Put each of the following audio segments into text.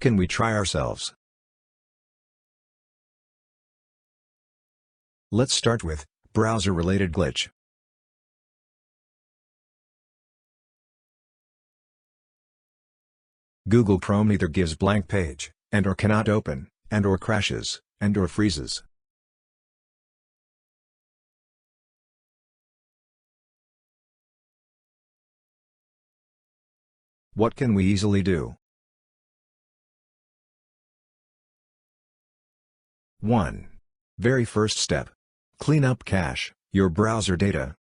can we try ourselves? Let's start with browser-related glitch. Google Chrome either gives blank page, and/or cannot open, and/or crashes, and/or freezes. What can we easily do? 1. Very first step. Clean up cache, your browser data.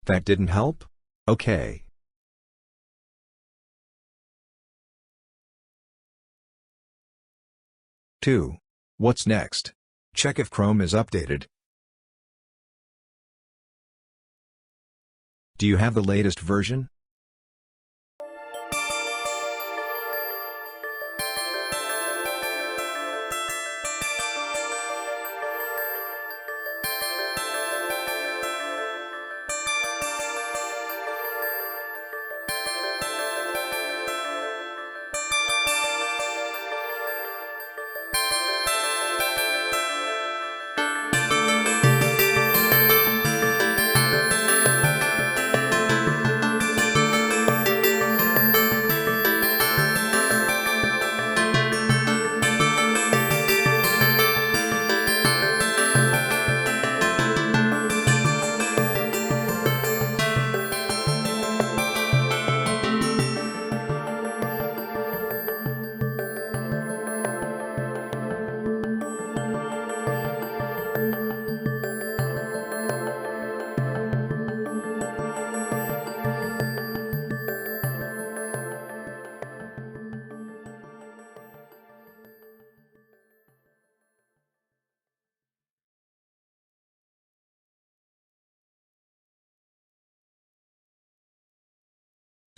That didn't help? Okay. Two. What's next? Check if Chrome is updated. Do you have the latest version?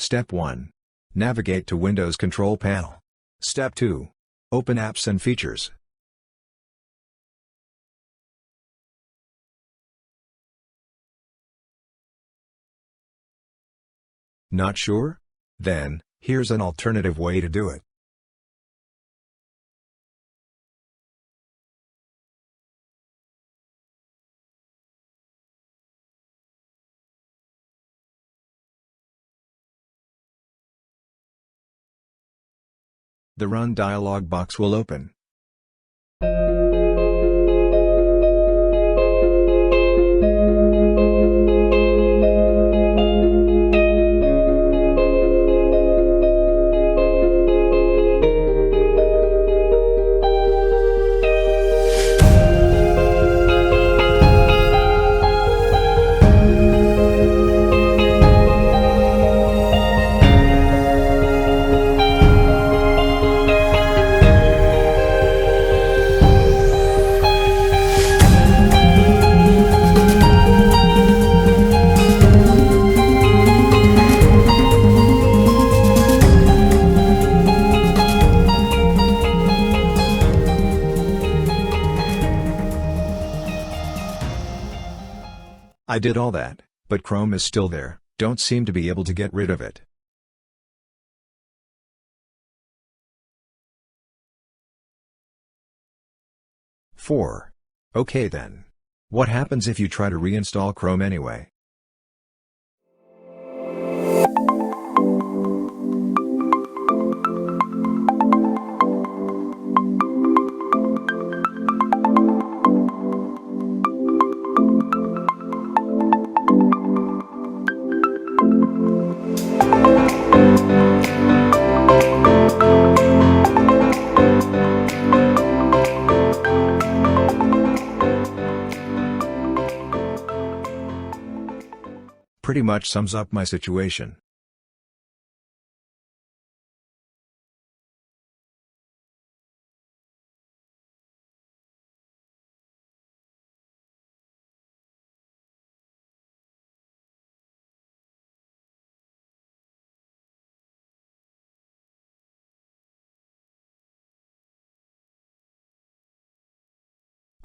Step 1. Navigate to Windows Control Panel. Step 2. Open Apps and Features. Not sure? Then, here's an alternative way to do it. The Run dialog box will open. I did all that, but Chrome is still there, don't seem to be able to get rid of it. Four. Okay then. What happens if you try to reinstall Chrome anyway? Pretty much sums up my situation.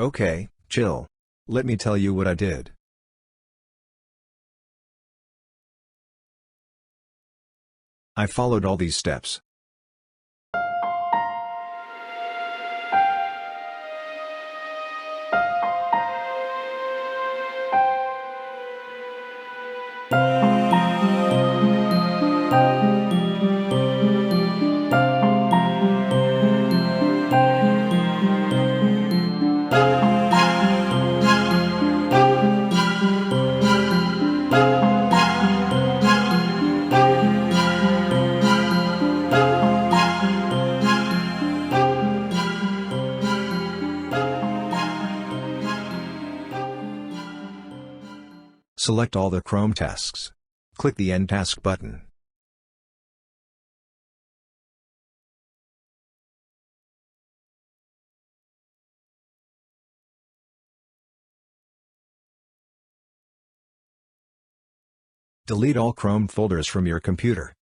Okay, chill. Let me tell you what I did. I followed all these steps. Select all the Chrome tasks. Click the End Task button. Delete all Chrome folders from your computer.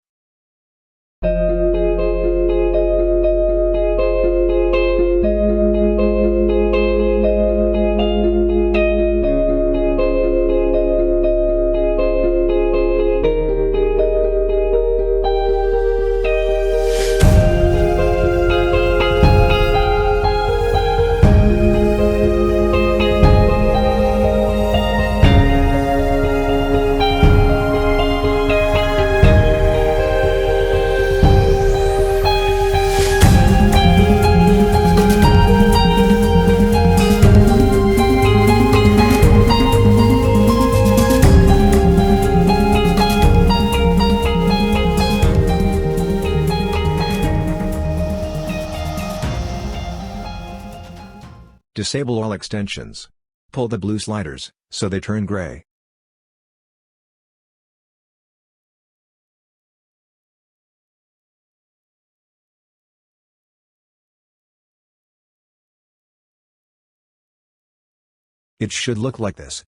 Disable all extensions. Pull the blue sliders, so they turn gray. It should look like this.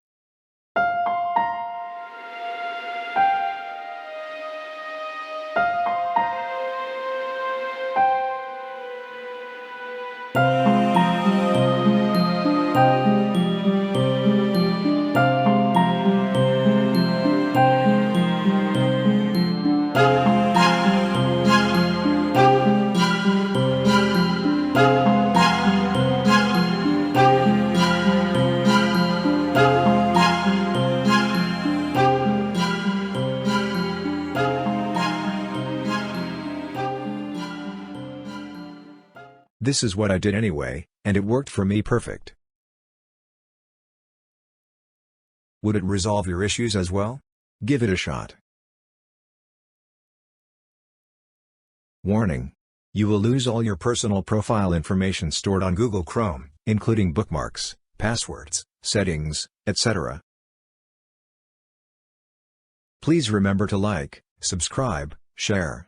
This is what I did anyway, and it worked for me perfect. Would it resolve your issues as well? Give it a shot. Warning: you will lose all your personal profile information stored on Google Chrome, including bookmarks, passwords, settings, etc. Please remember to like, subscribe, share,